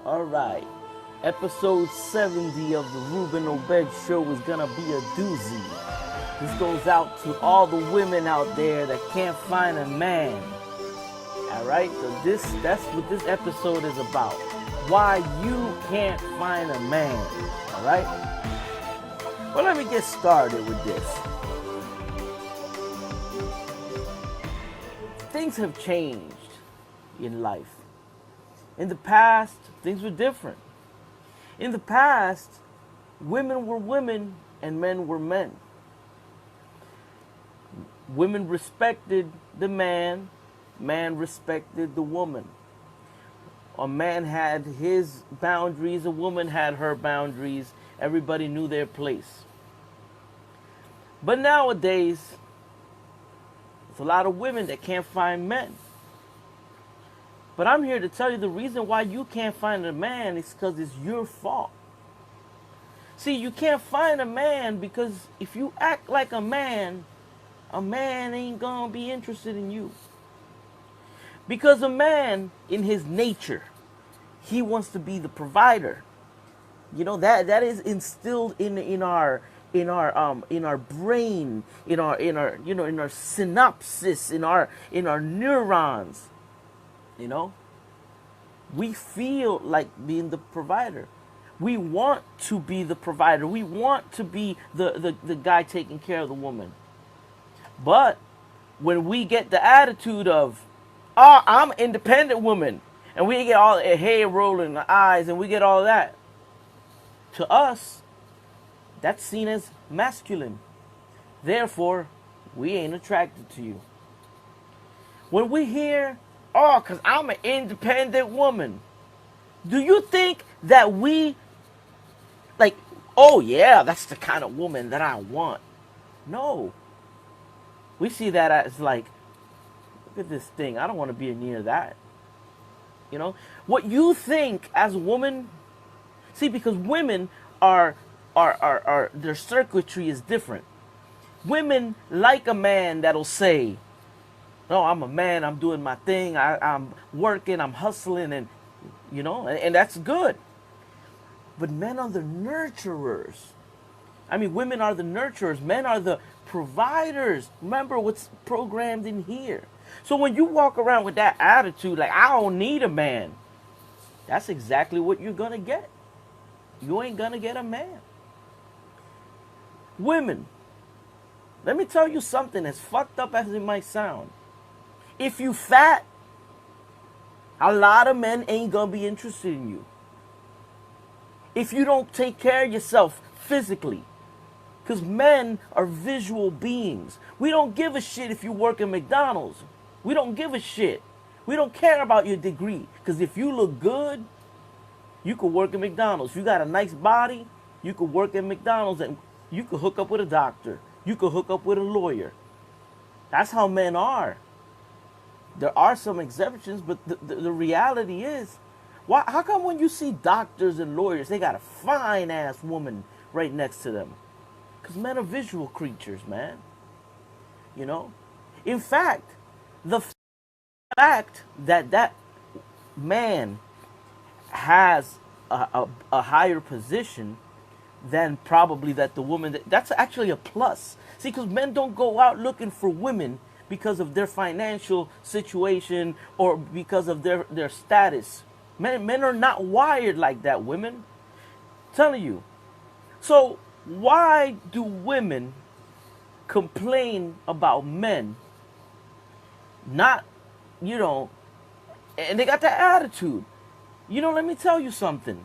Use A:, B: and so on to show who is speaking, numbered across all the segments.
A: Alright, episode 70 of the Ruben Obed Show is gonna be a doozy. This goes out to all the women out there that can't find a man. Alright, so that's what this episode is about. Why you can't find a man. Alright? Well, let me get started with this. Things have changed in life. In the past, things were different. In the past, women were women and men were men. Women respected the man respected the woman. A man had his boundaries, a woman had her boundaries. Everybody knew their place. But nowadays, there's a lot of women that can't find men. But I'm here to tell you the reason why you can't find a man is because it's your fault. See, you can't find a man because if you act like a man ain't gonna be interested in you. Because a man, in his nature, he wants to be the provider. You know, that is instilled in our brain, in our synapses, in our neurons. You know, we feel like being the provider. We want to be the provider. We want to be the guy taking care of the woman. But when we get the attitude of, oh, I'm an independent woman, and we get all the hair rolling, the eyes, and we get all that, to us, that's seen as masculine. Therefore, we ain't attracted to you. When we hear, oh, because I'm an independent woman, do you think that we, like, oh yeah, that's the kind of woman that I want? No. We see that as like, look at this thing. I don't want to be near that. You know? What you think as a woman, see, because women are their circuitry is different. Women like a man that'll say, no, I'm a man, I'm doing my thing, I'm working, I'm hustling, and you know, and that's good. But men are the nurturers. I mean, women are the nurturers, men are the providers. Remember what's programmed in here. So when you walk around with that attitude, like, I don't need a man, that's exactly what you're gonna get. You ain't gonna get a man. Women, let me tell you something, as fucked up as it might sound. If you fat, a lot of men ain't gonna be interested in you. If you don't take care of yourself physically, because men are visual beings. We don't give a shit if you work at McDonald's. We don't give a shit. We don't care about your degree. Because if you look good, you could work at McDonald's. If you got a nice body, you could work at McDonald's and you could hook up with a doctor. You could hook up with a lawyer. That's how men are. There are some exceptions, but the reality is, how come when you see doctors and lawyers, they got a fine-ass woman right next to them? Because men are visual creatures, man. You know? In fact, the fact that man has a higher position than probably that the woman, that's actually a plus. See, because men don't go out looking for women because of their financial situation or because of their status. Men are not wired like that, women. I'm telling you. So, why do women complain about men not, and they got that attitude? Let me tell you something.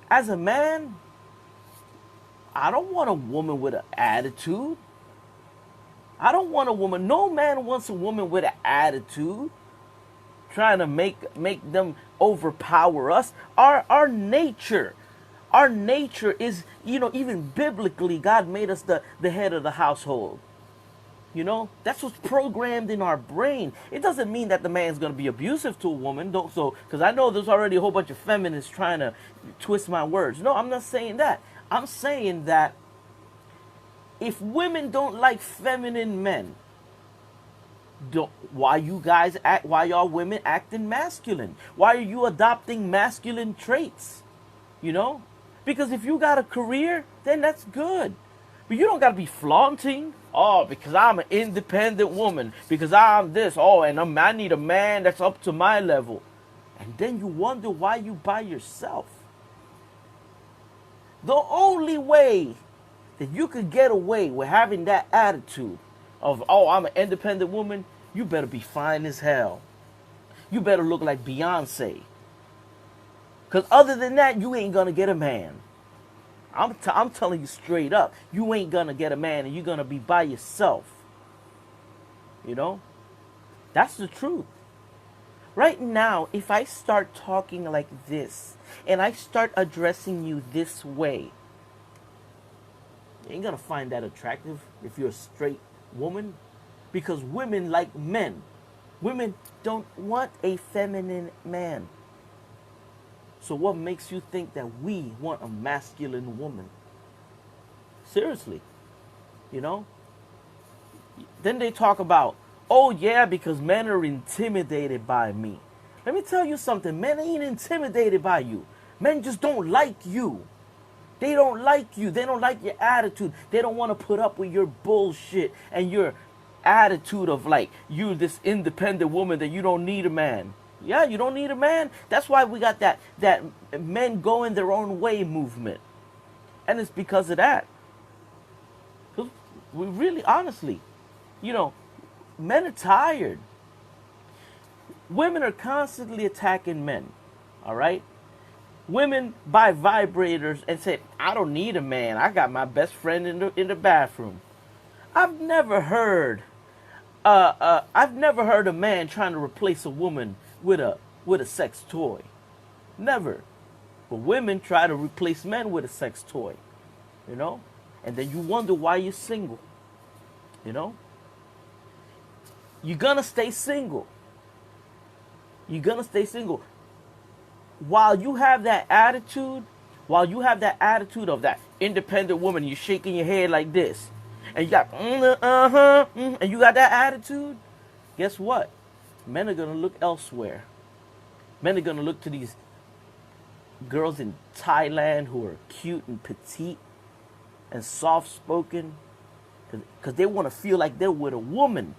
A: As a man, I don't want a woman with an attitude. I don't want a woman. No man wants a woman with an attitude, trying to make them overpower us. Our nature is, even biblically, God made us the head of the household. That's what's programmed in our brain. It doesn't mean that the man's going to be abusive to a woman, because I know there's already a whole bunch of feminists trying to twist my words. No, I'm not saying that. I'm saying that if women don't like feminine men, Why you guys act? Why y'all women acting masculine? Why are you adopting masculine traits? You know, because if you got a career, then that's good. But you don't got to be flaunting. Oh, because I'm an independent woman. Because I'm this. Oh, and I need a man that's up to my level. And then you wonder why you by yourself. The only way that you could get away with having that attitude of, oh, I'm an independent woman, you better be fine as hell. You better look like Beyonce. Because other than that, you ain't going to get a man. I'm telling you straight up, you ain't going to get a man and you're going to be by yourself. You know? That's the truth. Right now, if I start talking like this and I start addressing you this way, you ain't going to find that attractive if you're a straight woman. Because women like men. Women don't want a feminine man. So what makes you think that we want a masculine woman? Seriously, you know? Then they talk about, oh yeah, because men are intimidated by me. Let me tell you something. Men ain't intimidated by you. Men just don't like you. They don't like you. They don't like your attitude. They don't want to put up with your bullshit and your attitude of like, you this independent woman that you don't need a man. Yeah, you don't need a man. That's why we got that men going their own way movement. And it's because of that. Because we really, honestly, you know, men are tired. Women are constantly attacking men. All right? Women buy vibrators and say, I don't need a man. I got my best friend in the bathroom. I've never heard a man trying to replace a woman with a sex toy. Never. But women try to replace men with a sex toy. You know? And then you wonder why you're single. You know? You're gonna stay single. You're gonna stay single. While you have that attitude of that independent woman, you're shaking your head like this, and you got and you got that attitude, guess what? Men are gonna look elsewhere. Men are gonna look to these girls in Thailand who are cute and petite and soft-spoken, because they want to feel like they're with a woman.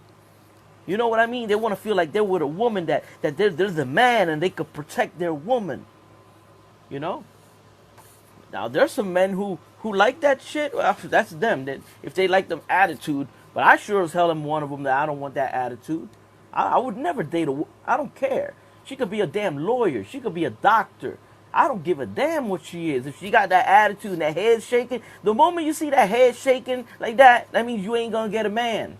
A: You know what I mean? They want to feel like they're with a woman, that there's a man and they could protect their woman. You know? Now, there's some men who like that shit. Well, that's them. That if they like them attitude. But I sure as hell am one of them that I don't want that attitude. I would never date I don't care. She could be a damn lawyer. She could be a doctor. I don't give a damn what she is. If she got that attitude and that head shaking, the moment you see that head shaking like that, that means you ain't going to get a man.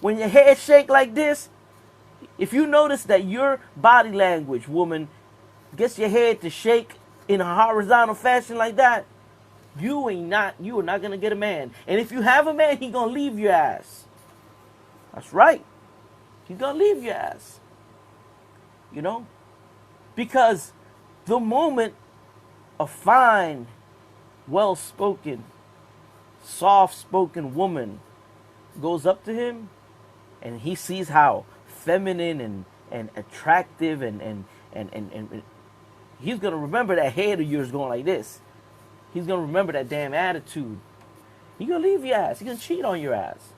A: When your head shake like this, if you notice that your body language, woman, gets your head to shake in a horizontal fashion like that, you are not going to get a man. And if you have a man, he going to leave your ass. That's right. He's going to leave your ass. You know? Because the moment a fine, well-spoken, soft-spoken woman goes up to him, and he sees how feminine and attractive and he's going to remember that head of yours going like this. He's going to remember that damn attitude. He's going to leave your ass. He's going to cheat on your ass.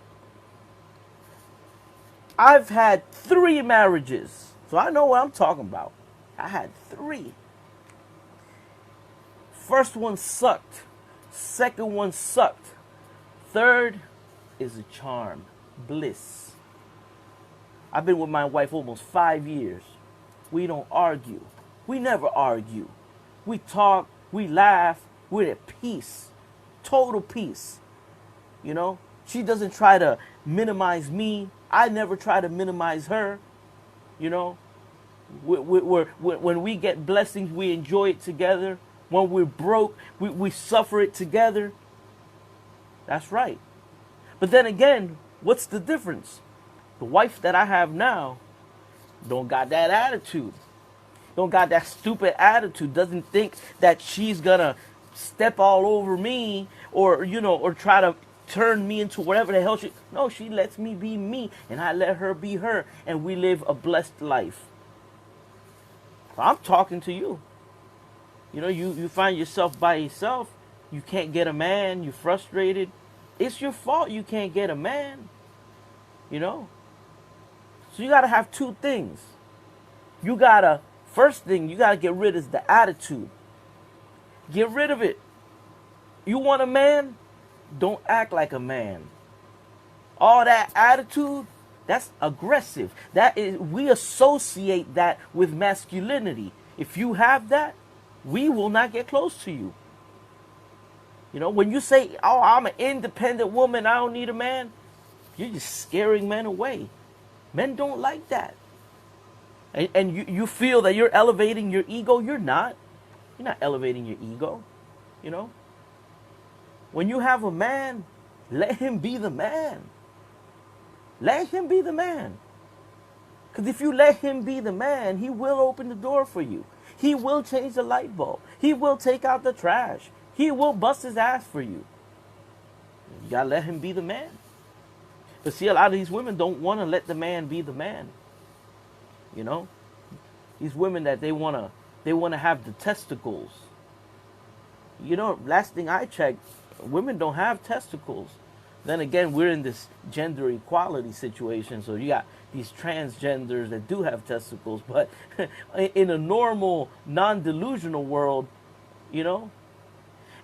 A: I've had 3 marriages, so I know what I'm talking about. I had 3. First one sucked. Second one sucked. Third is a charm. Bliss. I've been with my wife almost 5 years. We don't argue. We never argue. We talk, we laugh, we're at peace. Total peace. You know? She doesn't try to minimize me. I never try to minimize her. You know? When we get blessings, we enjoy it together. When we're broke, we suffer it together. That's right. But then again, what's the difference? The wife that I have now don't got that attitude. Don't got that stupid attitude. Doesn't think that she's gonna step all over me or, you know, or try to turn me into whatever the hell she. No, she lets me be me, and I let her be her, and we live a blessed life. I'm talking to you. You know, you find yourself by yourself. You can't get a man. You're frustrated. It's your fault you can't get a man. You know? So you got to have two things. First thing you got to get rid of is the attitude. Get rid of it. You want a man? Don't act like a man. All that attitude, that's aggressive. We associate that with masculinity. If you have that, we will not get close to you. You know, when you say, oh, I'm an independent woman, I don't need a man, you're just scaring men away. Men don't like that. And you feel that you're elevating your ego. You're not. You're not elevating your ego. You know? When you have a man, let him be the man. Let him be the man. Because if you let him be the man, he will open the door for you. He will change the light bulb. He will take out the trash. He will bust his ass for you. You got to let him be the man. But see, a lot of these women don't want to let the man be the man. You know? These women that they want to have the testicles. You know, last thing I checked, women don't have testicles. Then again, we're in this gender equality situation, so you got these transgenders that do have testicles, but in a normal, non-delusional world, you know.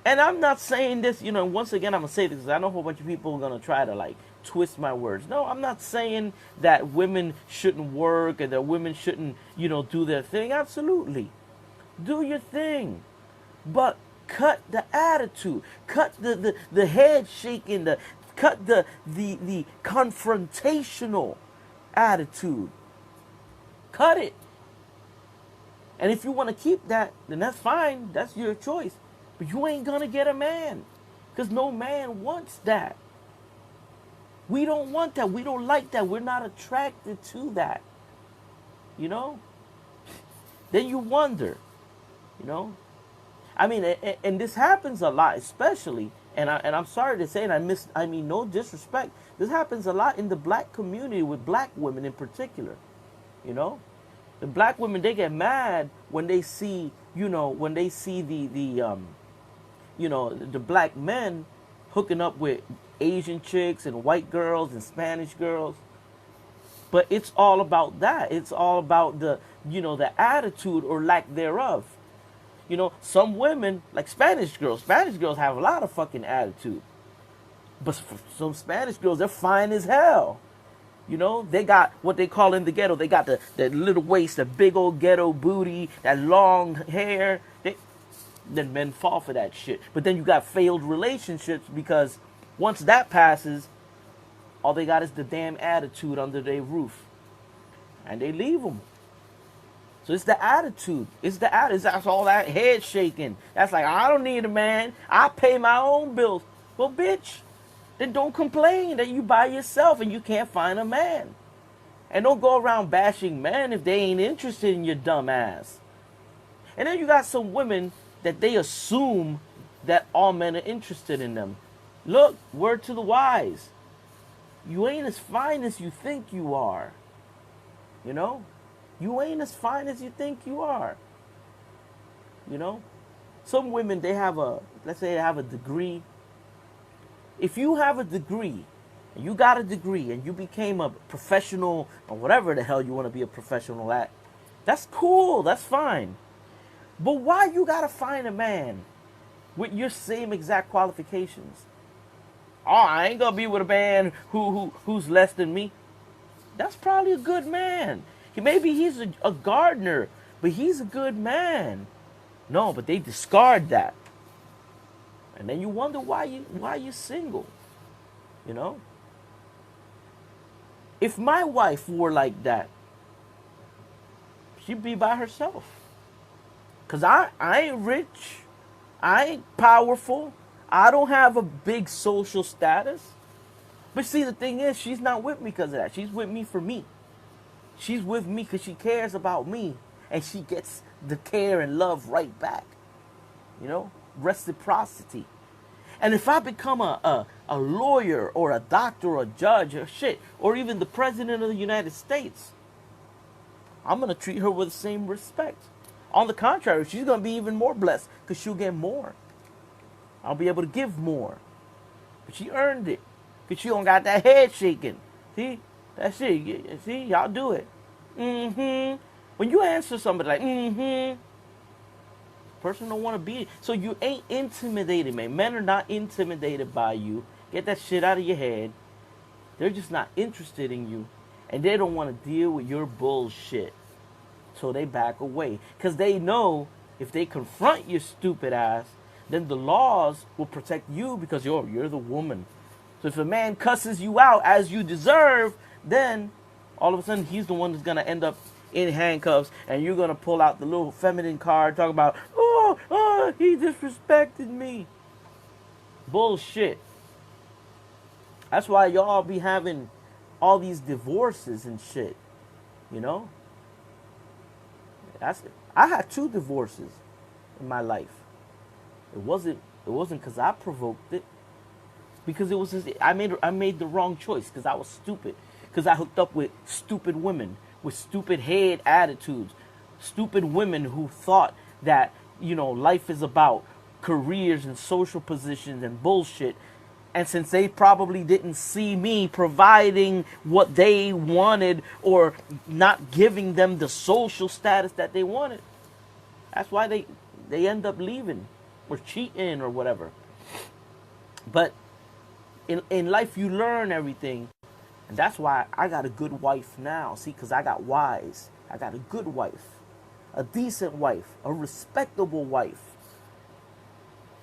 A: And I'm not saying this, you know, once again, I'm going to say this because I know a whole bunch of people are going to try to, like, twist my words. No, I'm not saying that women shouldn't work and that women shouldn't, you know, do their thing. Absolutely. Do your thing. But cut the attitude. Cut the head shaking. Cut the confrontational attitude. Cut it. And if you want to keep that, then that's fine. That's your choice. But you ain't going to get a man. Because no man wants that. We don't want that. We don't like that. We're not attracted to that. You know? Then you wonder. You know? I mean, and this happens a lot, especially, and I'm sorry to say it, I mean, no disrespect. This happens a lot in the black community with black women in particular. You know? The black women, they get mad when they see, you know, when they see the black men hooking up with Asian chicks and white girls and Spanish girls. But it's all about that. It's all about the attitude or lack thereof. You know, some women, like Spanish girls have a lot of fucking attitude. But for some Spanish girls, they're fine as hell. You know, they got what they call in the ghetto. They got the little waist, the big old ghetto booty, that long hair. Then men fall for that shit. But then you got failed relationships because once that passes, all they got is the damn attitude under their roof. And they leave them. So it's the attitude. That's all that head shaking. That's like, I don't need a man. I pay my own bills. Well, bitch, then don't complain that you by yourself and you can't find a man. And don't go around bashing men if they ain't interested in your dumb ass. And then you got some women that they assume that all men are interested in them. Look, word to the wise. You ain't as fine as you think you are. You know? You ain't as fine as you think you are. You know? Some women, let's say they have a degree. If you have a degree, and you got a degree, and you became a professional, or whatever the hell you want to be a professional at, that's cool, that's fine. But why you gotta find a man with your same exact qualifications? Oh, I ain't gonna be with a man who's less than me. That's probably a good man. Maybe he's a gardener, but he's a good man. No, but they discard that. And then you wonder why you're single. You know? If my wife were like that, she'd be by herself. Because I ain't rich. I ain't powerful. I don't have a big social status. But see, the thing is, she's not with me because of that. She's with me for me. She's with me because she cares about me. And she gets the care and love right back. You know? Reciprocity. And if I become a lawyer or a doctor or a judge or shit, or even the president of the United States, I'm going to treat her with the same respect. On the contrary, she's going to be even more blessed because she'll get more. I'll be able to give more. But she earned it because she don't got that head shaking. See? That's it. See? Y'all do it. Mm-hmm. When you answer somebody like, mm-hmm, person don't want to be. So you ain't intimidated, man. Men are not intimidated by you. Get that shit out of your head. They're just not interested in you. And they don't want to deal with your bullshit. So they back away. Because they know if they confront your stupid ass, then the laws will protect you because you're the woman. So if a man cusses you out as you deserve, then all of a sudden he's the one that's going to end up in handcuffs, and you're going to pull out the little feminine card talking about, oh, he disrespected me. Bullshit. That's why y'all be having all these divorces and shit, you know? I had 2 divorces in my life. It wasn't because I provoked it. Because it was just, I made the wrong choice because I was stupid. Because I hooked up with stupid women with stupid head attitudes, stupid women who thought that, you know, life is about careers and social positions and bullshit. And since they probably didn't see me providing what they wanted or not giving them the social status that they wanted, that's why they end up leaving or cheating or whatever. But in life, you learn everything. And that's why I got a good wife now. See, because I got wise. I got a good wife. A decent wife. A respectable wife.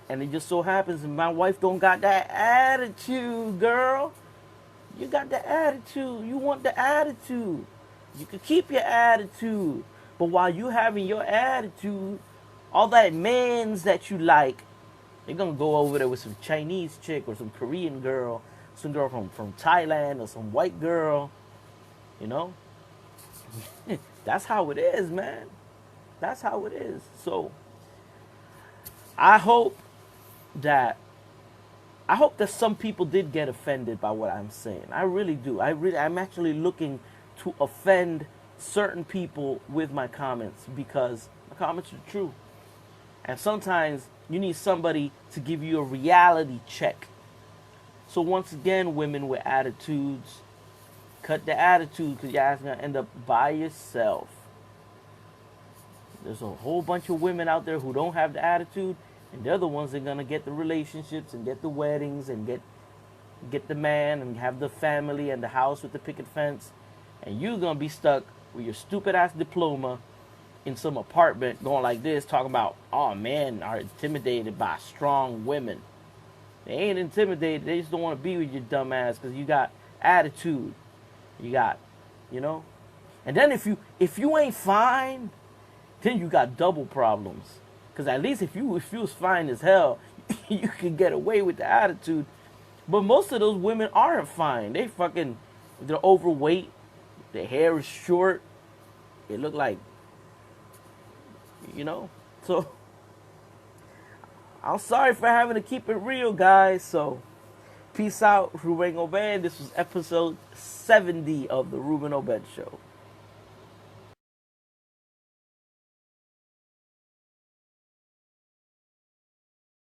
A: And it just so happens that my wife don't got that attitude, girl. You got the attitude. You want the attitude. You can keep your attitude. But while you having your attitude, all that mans that you like, they're going to go over there with some Chinese chick or some Korean girl, some girl from Thailand or some white girl, you know? That's how it is, man. That's how it is. So I hope that some people did get offended by what I'm saying. I really do. I'm actually looking to offend certain people with my comments because my comments are true. And sometimes you need somebody to give you a reality check. So once again, women with attitudes, cut the attitude because your ass going to end up by yourself. There's a whole bunch of women out there who don't have the attitude, and they're the ones that are going to get the relationships and get the weddings and get the man and have the family and the house with the picket fence. And you're going to be stuck with your stupid ass diploma in some apartment going like this, talking about, oh, men are intimidated by strong women. They ain't intimidated. They just don't want to be with your dumb ass because you got attitude. You got, you know. And then if you ain't fine, then you got double problems. Because at least if you was fine as hell, you can get away with the attitude. But most of those women aren't fine. They're overweight. Their hair is short. They look like, you know. So I'm sorry for having to keep it real, guys. So, peace out, Ruben Obed. This was episode 70 of the Ruben Obed Show.